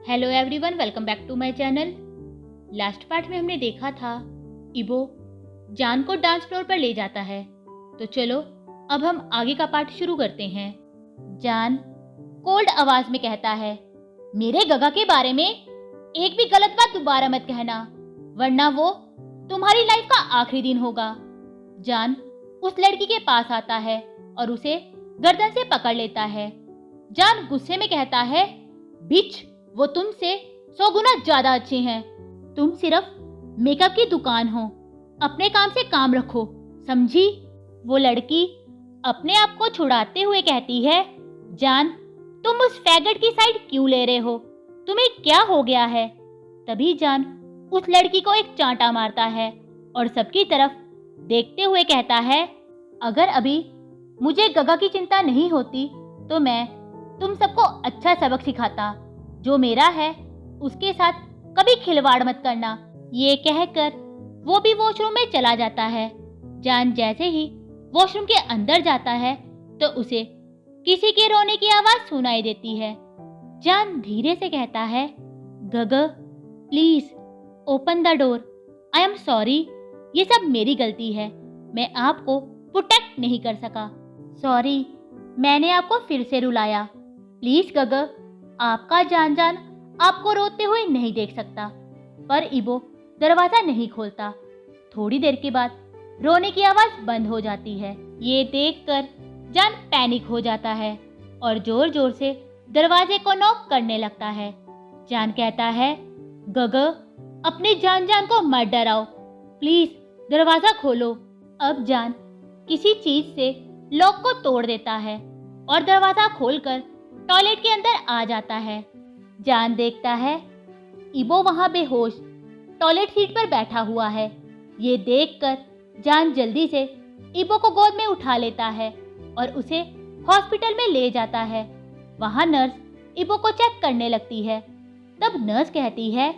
Hello everyone, welcome back to my channel. Last part में हमने देखा था इबो जान को डांस फ्लोर पर ले जाता है। तो चलो अब हम आगे का पार्ट शुरू करते हैं। जान कोल्ड आवाज में कहता है, मेरे गगा के बारे में एक भी गलत बात दोबारा मत कहना, वरना वो तुम्हारी लाइफ का आखिरी दिन होगा। जान उस लड़की के पास आता है और उसे गर्दन से पकड़ लेता है। जान गुस्से में कहता है, बिच, वो तुमसे 100 गुना ज्यादा अच्छे हैं। तुम सिर्फ मेकअप की दुकान हो, अपने काम से काम रखो, समझी? वो लड़की अपने आप को छुड़ाते हुए कहती है, जान तुम उस फैगट की साइड क्यों ले रहे हो? तुम्हें क्या हो गया है? तभी जान उस लड़की को एक चांटा मारता है और सबकी तरफ देखते हुए कहता है, अगर अभी मुझे गगा की चिंता नहीं होती तो मैं तुम सबको अच्छा सबक सिखाता। जो मेरा है उसके साथ कभी खिलवाड़ मत करना। ये कहकर वो भी वॉशरूम में चला जाता है। जान जैसे ही वॉशरूम के अंदर जाता है तो उसे किसी के रोने की आवाज सुनाई देती है। जान धीरे से कहता है, गगा please open the door, I am sorry, ये सब मेरी गलती है, मैं आपको प्रोटेक्ट नहीं कर सका। सॉरी, मैंने आपको फिर से रुलाया। प्लीज गगा, आपका जान आपको रोते हुए नहीं देख सकता। पर इबो दरवाजा नहीं खोलता। थोड़ी देर के बाद रोने की आवाज बंद हो जाती है। ये देखकर जान पैनिक हो जाता है और जोर जोर से दरवाजे को नॉक करने लगता है। जान कहता है, गगा अपनी जान को मत डराओ, प्लीज दरवाजा खोलो। अब जान किसी चीज से लॉक को तोड़ देता है और दरवाजा खोलकर टॉयलेट के अंदर आ जाता है। जान देखता है इबो वहां बेहोश टॉयलेट सीट पर बैठा हुआ है। ये देखकर जान जल्दी से इबो को गोद में उठा लेता है और उसे हॉस्पिटल में ले जाता है। वहां नर्स इबो को चेक करने लगती है। तब नर्स कहती है,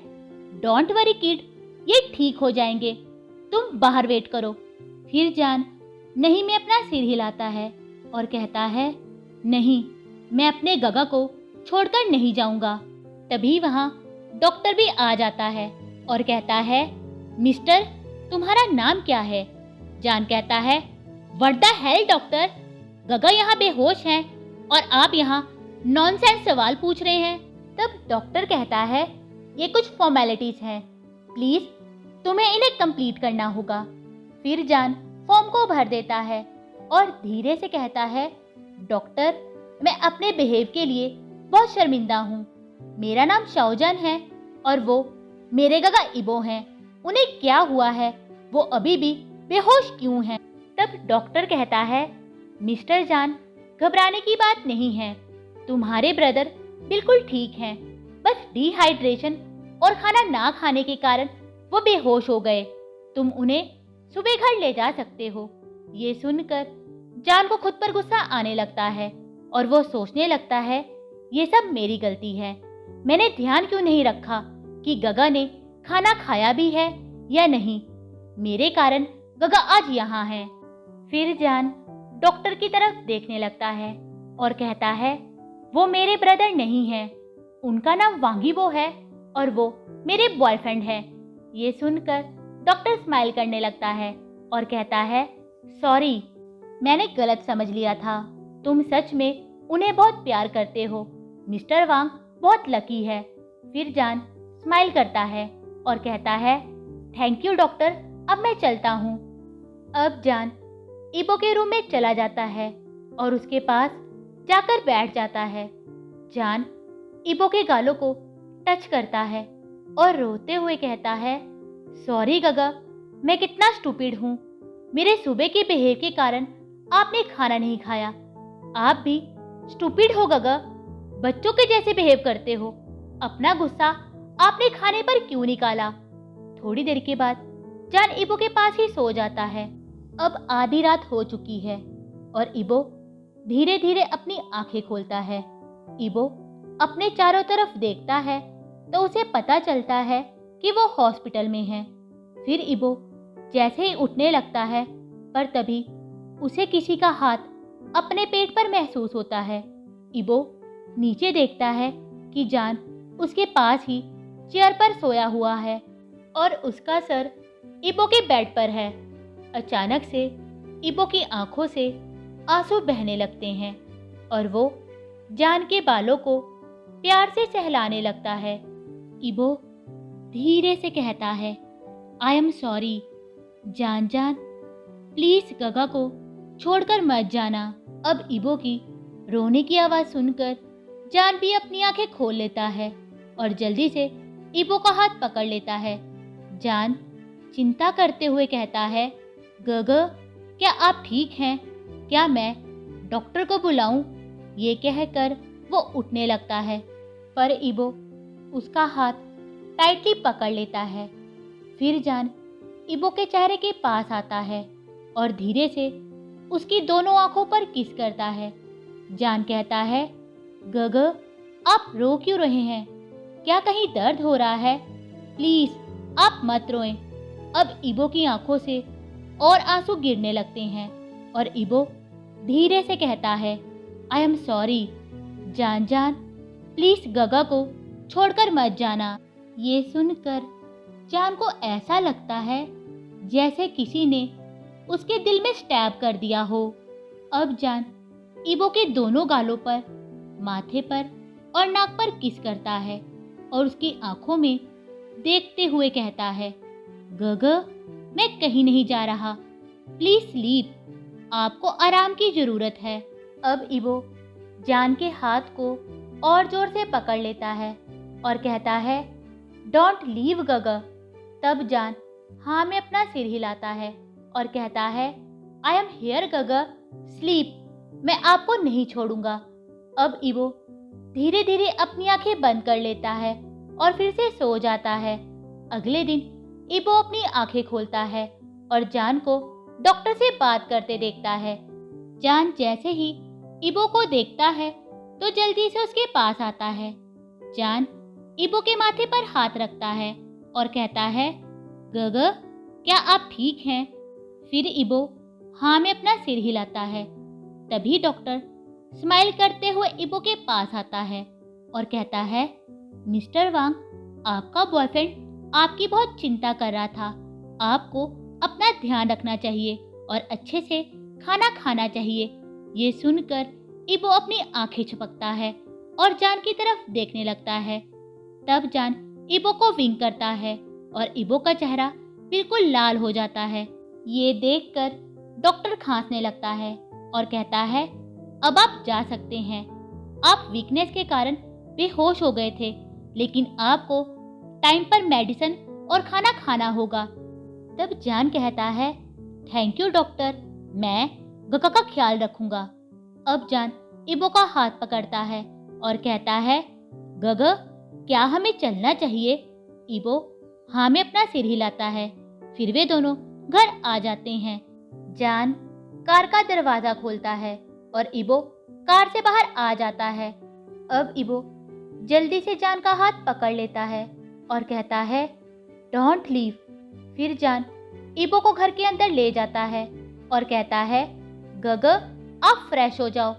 डोंट वरी किड, ये ठीक हो जाएंगे, तुम बाहर वेट करो। फिर जान नहीं में अपना सिर हिलाता है और कहता है, नहीं, मैं अपने गगा को छोड़कर नहीं जाऊंगा। तभी वहां डॉक्टर भी आ जाता है और कहता है, मिस्टर तुम्हारा नाम क्या है? जान कहता है, व्हाट द हेल डॉक्टर, गगा यहाँ बेहोश हैं और आप यहाँ नॉनसेंस सवाल पूछ रहे हैं। तब डॉक्टर कहता है, ये कुछ फॉर्मेलिटीज हैं, प्लीज तुम्हें इन्हें कंप्लीट करना होगा। फिर जान फॉर्म को भर देता है और धीरे से कहता है, डॉक्टर मैं अपने बिहेव के लिए बहुत शर्मिंदा हूँ। मेरा नाम शाओजान है और वो मेरे गगा इबो हैं। उन्हें क्या हुआ है? वो अभी भी बेहोश क्यों हैं? तब डॉक्टर कहता है, मिस्टर जान घबराने की बात नहीं है, तुम्हारे ब्रदर बिल्कुल ठीक हैं, बस डिहाइड्रेशन और खाना ना खाने के कारण वो बेहोश हो गए। तुम उन्हें सुबह घर ले जा सकते हो। ये सुनकर जान को खुद पर गुस्सा आने लगता है और वो सोचने लगता है, ये सब मेरी गलती है, मैंने ध्यान क्यों नहीं रखा कि गगा ने खाना खाया भी है या नहीं। मेरे कारण गगा आज यहाँ है। फिर जान डॉक्टर की तरफ देखने लगता है और कहता है, वो मेरे ब्रदर नहीं है, उनका नाम वांगीबो है और वो मेरे बॉयफ्रेंड है। ये सुनकर डॉक्टर स्माइल करने लगता है और कहता है, सॉरी, मैंने गलत समझ लिया था, तुम सच में उन्हें बहुत प्यार करते हो। मिस्टर वांग बहुत लकी है। फिर जान स्माइल करता है और कहता है, थैंक यू डॉक्टर, अब मैं चलता हूँ। अब जान इबो के रूम में चला जाता है और उसके पास जाकर बैठ जाता है। जान इबो के गालों को टच करता है और रोते हुए कहता है, सॉरी गगा, मैं कितना स्टूपिड हूँ, मेरे सुबह के बिहेव के कारण आपने खाना नहीं खाया। आप भी स्टूपिड हो गगा, बच्चों के जैसे बिहेव करते हो। अपना गुस्सा आपने खाने पर क्यों निकाला? थोड़ी देर के बाद जान इबो के पास ही सो जाता है। अब आधी रात हो चुकी है और इबो धीरे धीरे अपनी आंखें खोलता है। इबो अपने चारों तरफ देखता है तो उसे पता चलता है कि वो हॉस्पिटल में है। फिर इबो जैसे ही उठने लगता है पर तभी उसे किसी का हाथ अपने पेट पर महसूस होता है। इबो नीचे देखता है कि जान उसके पास ही चेयर पर सोया हुआ है और उसका सर इबो के बेड पर है। अचानक से इबो की आंखों से आंसू बहने लगते हैं और वो जान के बालों को प्यार से सहलाने लगता है। इबो धीरे से कहता है, आई एम सॉरी जान जान, प्लीज गगा को छोड़कर मत जाना। अब इबो की रोने की आवाज़ सुनकर जान भी अपनी आंखें खोल लेता है और जल्दी से इबो का हाथ पकड़ लेता है। जान चिंता करते हुए कहता है, गग क्या आप ठीक हैं? क्या मैं डॉक्टर को बुलाऊं? ये कहकर वो उठने लगता है, पर इबो उसका हाथ टाइटली पकड़ लेता है। फिर जान इबो के चेहरे के पास आता है और धीरे से उसकी दोनों आंखों पर किस करता है। जान कहता है, गग आप रो क्यों रहे हैं? क्या कहीं दर्द हो रहा है? प्लीज आप मत रोएं। अब इबो की आंखों से और आंसू गिरने लगते हैं और इबो धीरे से कहता है, आई एम सॉरी जान जान, प्लीज गगा को छोड़कर मत जाना। ये सुनकर जान को ऐसा लगता है जैसे किसी ने उसके दिल में स्टैब कर दिया हो। अब जान इबो के दोनों गालों पर, माथे पर और नाक पर किस करता है और उसकी आंखों में देखते हुए कहता है, गग मैं कहीं नहीं जा रहा, प्लीज स्लीप, आपको आराम की जरूरत है। अब इबो जान के हाथ को और जोर से पकड़ लेता है और कहता है, डोंट लीव गगा। तब जान हाँ में अपना सिर हिलाता है और कहता है, आई एम हियर गगा, स्लीप, मैं आपको नहीं छोड़ूंगा। अब इबो धीरे धीरे अपनी आंखें बंद कर लेता है और फिर से सो जाता है। अगले दिन इबो अपनी आंखें खोलता है और जान को डॉक्टर से बात करते देखता है। जान जैसे ही इबो को देखता है तो जल्दी से उसके पास आता है। जान इबो के माथे पर हाथ रखता है और कहता है, गग क्या आप ठीक हैं? फिर इबो हाँ में अपना सिर हिलाता है। तभी डॉक्टर स्माइल करते हुए इबो के पास आता है और कहता है, मिस्टर वांग, आपका बॉयफ्रेंड आपकी बहुत चिंता कर रहा था। आपको अपना ध्यान रखना चाहिए और अच्छे से खाना खाना चाहिए। ये सुनकर इबो अपनी आंखें झपकता है और जान की तरफ देखने लगता है। तब जान इबो को विंक करता है और इबो का चेहरा बिल्कुल लाल हो जाता है। ये देखकर डॉक्टर खांसने लगता है और कहता है, अब आप जा सकते हैं। आप वीकनेस के कारण बेहोश हो गए थे, लेकिन आपको टाइम पर मेडिसिन और खाना खाना होगा। तब जान कहता है, थैंक यू डॉक्टर, मैं गगा का ख्याल रखूंगा। अब जान इबो का हाथ पकड़ता है और कहता है, गग क्या हमें चलना चाहिए? इबो हाँ में अपना सिर हिलाता है। फिर वे दोनों घर आ जाते हैं। जान कार का दरवाजा खोलता है और इबो कार से बाहर आ जाता है। अब इबो जल्दी से जान का हाथ पकड़ लेता है और कहता है, डोंट लीव। फिर जान इबो को घर के अंदर ले जाता है और कहता है, गग आप फ्रेश हो जाओ,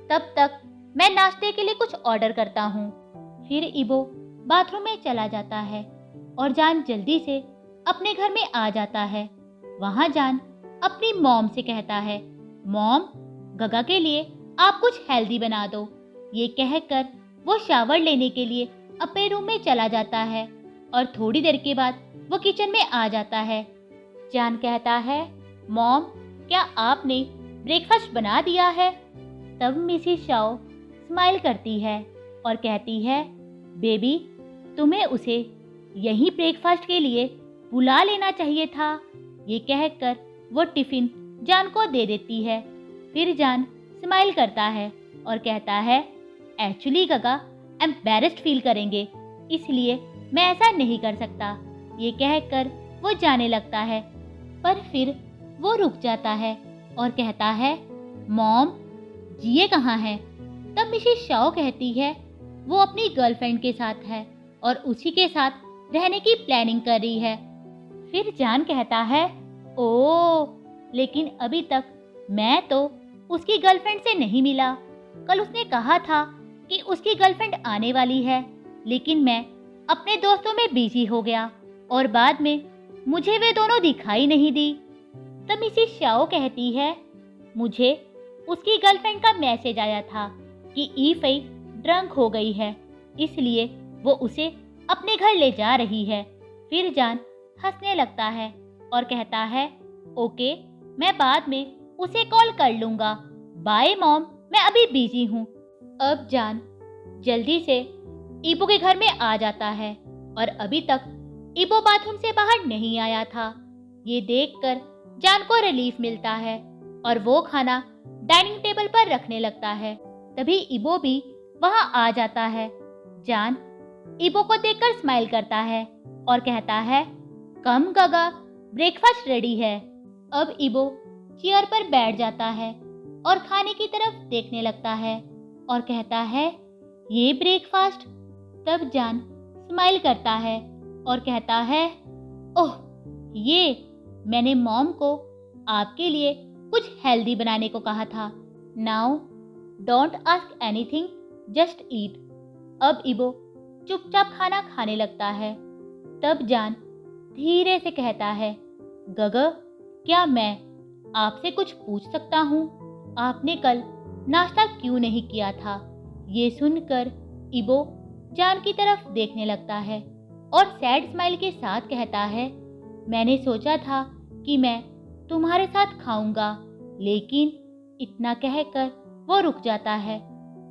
तब तक मैं नाश्ते के लिए कुछ ऑर्डर करता हूँ। फिर इबो बाथरूम में चला जाता है और जान जल्दी से अपने घर में आ जाता है। वहाँ जान अपनी मॉम से कहता है, मॉम गगा के लिए आप कुछ हेल्दी बना दो। ये कहकर वो शावर लेने के लिए अपने रूम में चला जाता है और थोड़ी देर के बाद वो किचन में आ जाता है। जान कहता है, मॉम क्या आपने ब्रेकफास्ट बना दिया है? तब मिसिस शाओ स्माइल करती है और कहती है, बेबी तुम्हें उसे यहीं ब्रेकफास्ट के लिए बुला लेना चाहिए था। ये कहकर वो टिफिन जान को दे देती है। फिर जान स्माइल करता है और कहता है, एक्चुअली गगा एम्बैरेस्ड फील करेंगे, इसलिए मैं ऐसा नहीं कर सकता। ये कहकर वो जाने लगता है, पर फिर वो रुक जाता है और कहता है, मॉम जिए कहाँ हैं? तब मिसेस शाओ कहती है, वो अपनी गर्लफ्रेंड के साथ है और उसी के साथ रहने की प्लानिंग कर रही है। फिर जान कहता है, ओ लेकिन अभी तक मैं तो उसकी गर्लफ्रेंड से नहीं मिला। कल उसने कहा था कि उसकी गर्लफ्रेंड आने वाली है, लेकिन मैं अपने दोस्तों में बिजी हो गया और बाद में मुझे वे दोनों दिखाई नहीं दी। तब मिसेस शाओ कहती है, मुझे उसकी गर्लफ्रेंड का मैसेज आया था कि ई फई ड्रंक हो गई है, इसलिए वो उसे अपने घर ले जा रही है। फिर जान हंसने लगता है और कहता है, ओके, मैं बाद में उसे कॉल कर लूँगा, बाय मॉम, मैं अभी बिजी हूँ। अब जान जल्दी से ईबो के घर में आ जाता है और अभी तक ईबो बाथरूम से बाहर नहीं आया था। ये देखकर जान को रिलीफ मिलता है और वो खाना डाइनिंग टेबल पर रखने लगता है। तभी ईबो भी वहां आ जाता है। जान ईबो को देखकर स्माइल करता है और कहता है, कम गगा, ब्रेकफास्ट रेडी है। अब ईबो चेयर पर बैठ जाता है और खाने की तरफ देखने लगता है और कहता है, ये ब्रेकफास्ट। तब जान स्माइल करता है और कहता है, ओह, ये मैंने मॉम को आपके लिए कुछ हेल्दी बनाने को कहा था। Now don't ask anything, just eat. अब ईबो चुपचाप खाना खाने लगता है। तब जान धीरे से कहता है, गग, क्या मैं आपसे कुछ पूछ सकता हूँ? आपने कल नाश्ता क्यों नहीं किया था? ये सुनकर ईबो जान की तरफ देखने लगता है और सैड स्माइल के साथ कहता है, मैंने सोचा था कि मैं तुम्हारे साथ खाऊंगा, लेकिन इतना कहकर वो रुक जाता है।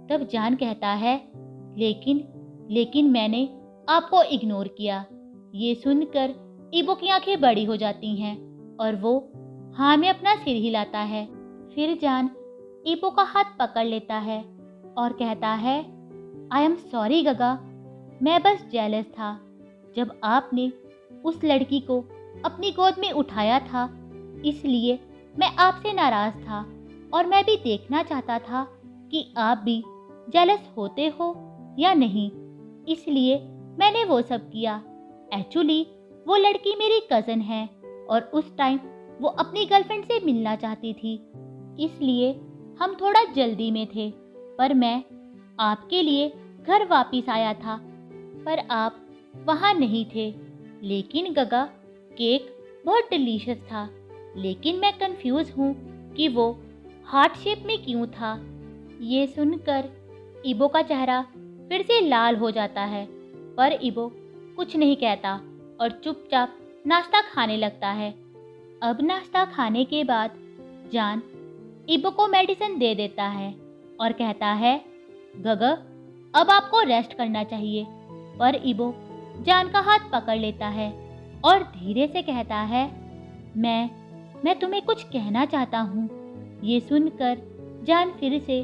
तब जान कहता है, लेकिन मैंने आपको इग्नोर किया। ये सुनकर ईबो की आंखें बड़ी हो जाती हैं और वो हाँ में अपना सिर हिलाता है। फिर जान ईबो का हाथ पकड़ लेता है और कहता है, आई एम सॉरी गगा, मैं बस जेलस था। जब आपने उस लड़की को अपनी गोद में उठाया था, इसलिए मैं आपसे नाराज था और मैं भी देखना चाहता था कि आप भी जेलस होते हो या नहीं, इसलिए मैंने वो सब किया। एक्चुअली वो लड़की मेरी कज़न है और उस टाइम वो अपनी गर्लफ्रेंड से मिलना चाहती थी, इसलिए हम थोड़ा जल्दी में थे। पर मैं आपके लिए घर वापस आया था, पर आप वहाँ नहीं थे। लेकिन गगा, केक बहुत डिलीशियस था, लेकिन मैं कंफ्यूज हूँ कि वो हार्ट शेप में क्यों था। ये सुनकर ईबो का चेहरा फिर से लाल हो जाता है, पर ईबो कुछ नहीं कहता और चुपचाप नाश्ता खाने लगता है। अब नाश्ता खाने के बाद जान ईबो को मेडिसिन दे देता है और कहता है, गग, अब आपको रेस्ट करना चाहिए। पर ईबो जान का हाथ पकड़ लेता है और धीरे से कहता है, मैं तुम्हें कुछ कहना चाहता हूँ। ये सुनकर जान फिर से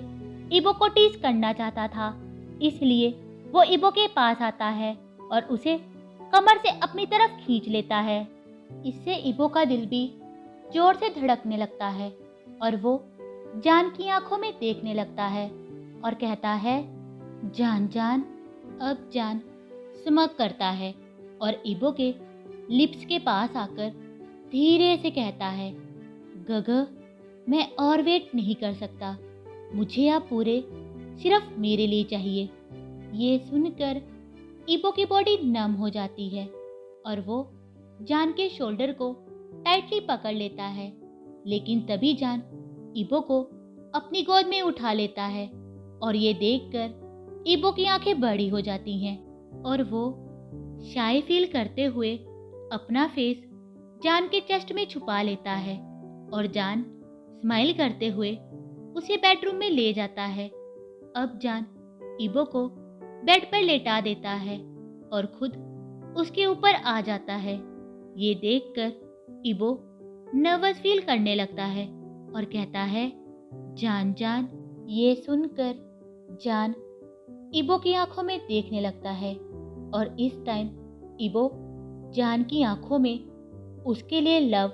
ईबो को टीज करना चाहता था, इसलिए वो ईबो के पास आता है और उसे कमर से अपनी तरफ खींच लेता है। इससे ईबो का दिल भी जोर से धड़कने लगता है और वो जान की आंखों में देखने लगता है और कहता है, जान। अब जान स्मग करता है और ईबो के लिप्स के पास आकर धीरे से कहता है, गग, मैं और वेट नहीं कर सकता, मुझे आप पूरे सिर्फ मेरे लिए चाहिए। ये सुनकर ईबो की बॉडी नम हो जाती है और वो जान के शोल्डर को टाइटली पकड़ लेता है। लेकिन तभी जान ईबो को अपनी गोद में उठा लेता है और ये देखकर ईबो की आंखें बड़ी हो जाती हैं और वो शाय फील करते हुए अपना फेस जान के चेस्ट में छुपा लेता है और जान स्माइल करते हुए उसे बेडरूम में ले जाता है। अब जान ईबो को बेड पर लेटा देता है और खुद उसके ऊपर आ जाता है। ये देखकर ईबो नर्वस फील करने लगता है और कहता है, जान। ये सुनकर जान ईबो की आंखों में देखने लगता है और इस टाइम ईबो जान की आंखों में उसके लिए लव,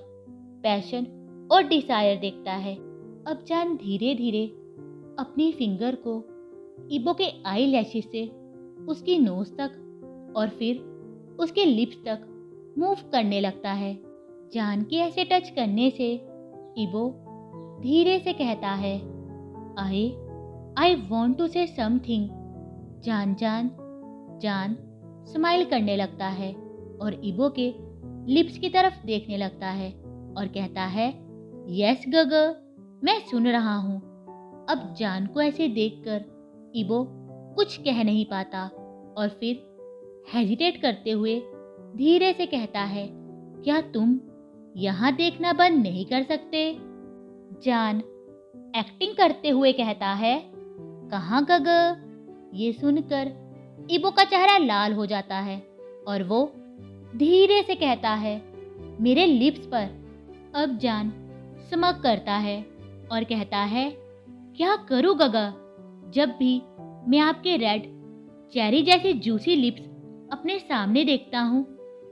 पैशन और डिजायर देखता है। अब जान धीरे धीरे अपनी फिंगर को ईबो के आई लैशेस से उसकी नोज तक और फिर उसके लिप्स तक मूव करने लगता है। जान के ऐसे टच करने से ईबो धीरे से कहता है, I want to say something. जान जान स्माइल करने लगता है और इबो के लिप्स की तरफ देखने लगता है और कहता है, यस गग, मैं सुन रहा हूँ। अब जान को ऐसे देखकर इबो कुछ कह नहीं पाता और फिर हेजिटेट करते हुए धीरे से कहता है, क्या तुम यहाँ देखना बंद नहीं कर सकते? जान एक्टिंग करते हुए कहता है, कहाँ गग? ये सुनकर इबो का चेहरा लाल हो जाता है और वो धीरे से कहता है, मेरे लिप्स पर। अब जान स्मग करता है और कहता है, क्या करूँ गगा? जब भी मैं आपके रेड चेरी जैसे जूसी लिप्स अपने सामने देखता हूँ,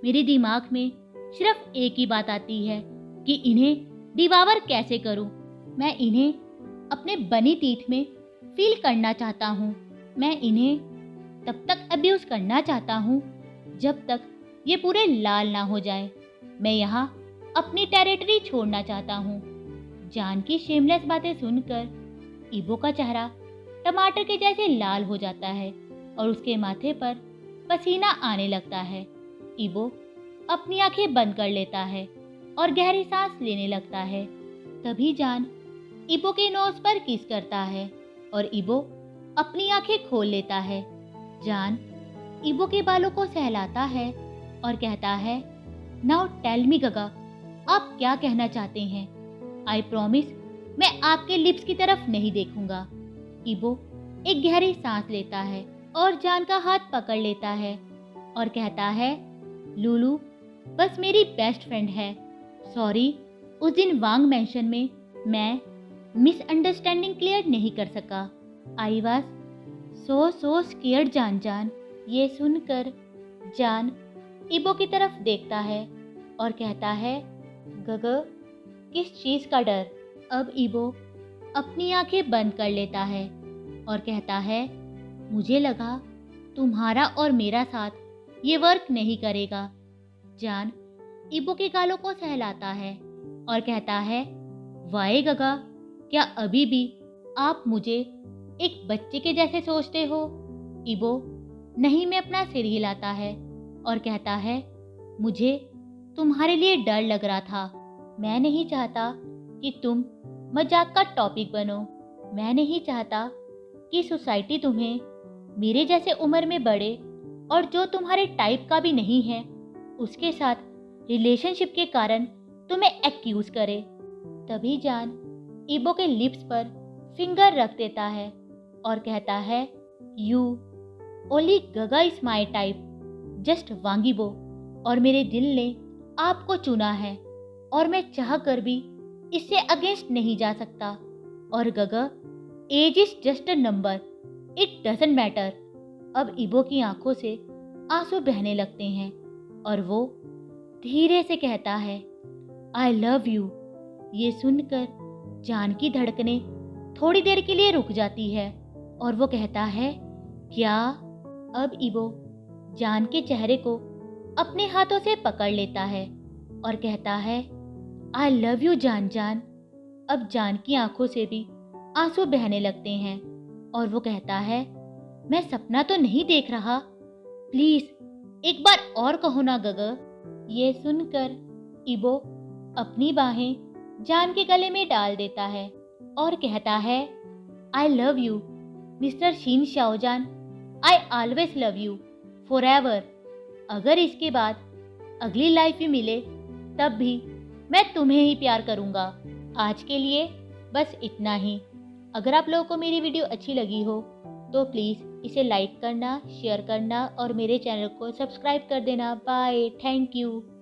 मेरे दिमाग में सिर्फ एक ही बात आती है कि इन्हें डिवावर कैसे करूँ। मैं इन्हें अपने बनी टीथ में फील करना चाहता हूँ। मैं इन्हें तब तक अब्यूज करना चाहता हूँ जब तक ये पूरे लाल ना हो जाए। मैं यहाँ अपनी टेरिटरी छोड़ना चाहता हूँ। जान की शेमलेस बातें सुनकर इबो का चेहरा टमाटर के जैसे लाल हो जाता है और उसके माथे पर पसीना आने लगता है। इबो अपनी आंखें बंद कर लेता है और गहरी सांस लेने लगता है। तभी जान इबो के नोज पर किस करता है और इबो अपनी आंखें खोल लेता है। जान इबो के बालों को सहलाता है और कहता है, नाउ टेल मी गगा, आप क्या कहना चाहते हैं? आई प्रॉमिस मैं आपके लिप्स की तरफ नहीं देखूंगा। इबो एक गहरी सांस लेता है और जान का हाथ पकड़ लेता है और कहता है, लूलू बस मेरी बेस्ट फ्रेंड है। सॉरी, उस दिन वांग मेंशन में मैं मिसअंडरस्टैंडिंग क्लियर नहीं कर सका। आई वाज सो स्केयर्ड जान। ये सुनकर जान इबो की तरफ देखता है और कहता है, गग किस चीज़ का डर? अब इबो अपनी आंखें बंद कर लेता है और कहता है, मुझे लगा तुम्हारा और मेरा साथ ये वर्क नहीं करेगा। जान इबो के गालों को सहलाता है और कहता है, वाई गगा, क्या अभी भी आप मुझे एक बच्चे के जैसे सोचते हो? इबो नहीं में अपना सिर हिलाता है और कहता है, मुझे तुम्हारे लिए डर लग रहा था। मैं नहीं चाहता कि तुम मजाक का टॉपिक बनो। मैं नहीं चाहता कि सोसाइटी तुम्हें मेरे जैसे उम्र में बड़े और जो तुम्हारे टाइप का भी नहीं है उसके साथ रिलेशनशिप के कारण तुम्हें एक्यूज करे। तभी जान इबो के लिप्स पर फिंगर रख देता है और कहता है, यू ओनली गगा इज माई टाइप, जस्ट वांगीबो, और मेरे दिल ने आपको चुना है और मैं चाह कर भी इससे अगेंस्ट नहीं जा सकता। और गगा, age is just a number, it doesn't matter. अब इबो की आंखों से आंसू बहने लगते हैं और वो धीरे से कहता है, आई लव यू। ये सुनकर जान की धड़कनें थोड़ी देर के लिए रुक जाती है और वो कहता है, क्या? अब इबो जान के चेहरे को अपने हाथों से पकड़ लेता है और कहता है, आई लव यू जान। अब जान की आंखों से भी आंसू बहने लगते हैं और वो कहता है, मैं सपना तो नहीं देख रहा, प्लीज एक बार और कहो ना गगा। ये सुनकर इबो अपनी बाहें जान के गले में डाल देता है और कहता है, I love you mister Sheen Xiaozhan, I always love you forever. अगर इसके बाद अगली लाइफ भी मिले तब भी मैं तुम्हें ही प्यार करूँगा। आज के लिए बस इतना ही। अगर आप लोगों को मेरी वीडियो अच्छी लगी हो तो प्लीज़ इसे लाइक करना, शेयर करना और मेरे चैनल को सब्सक्राइब कर देना। Bye, thank you.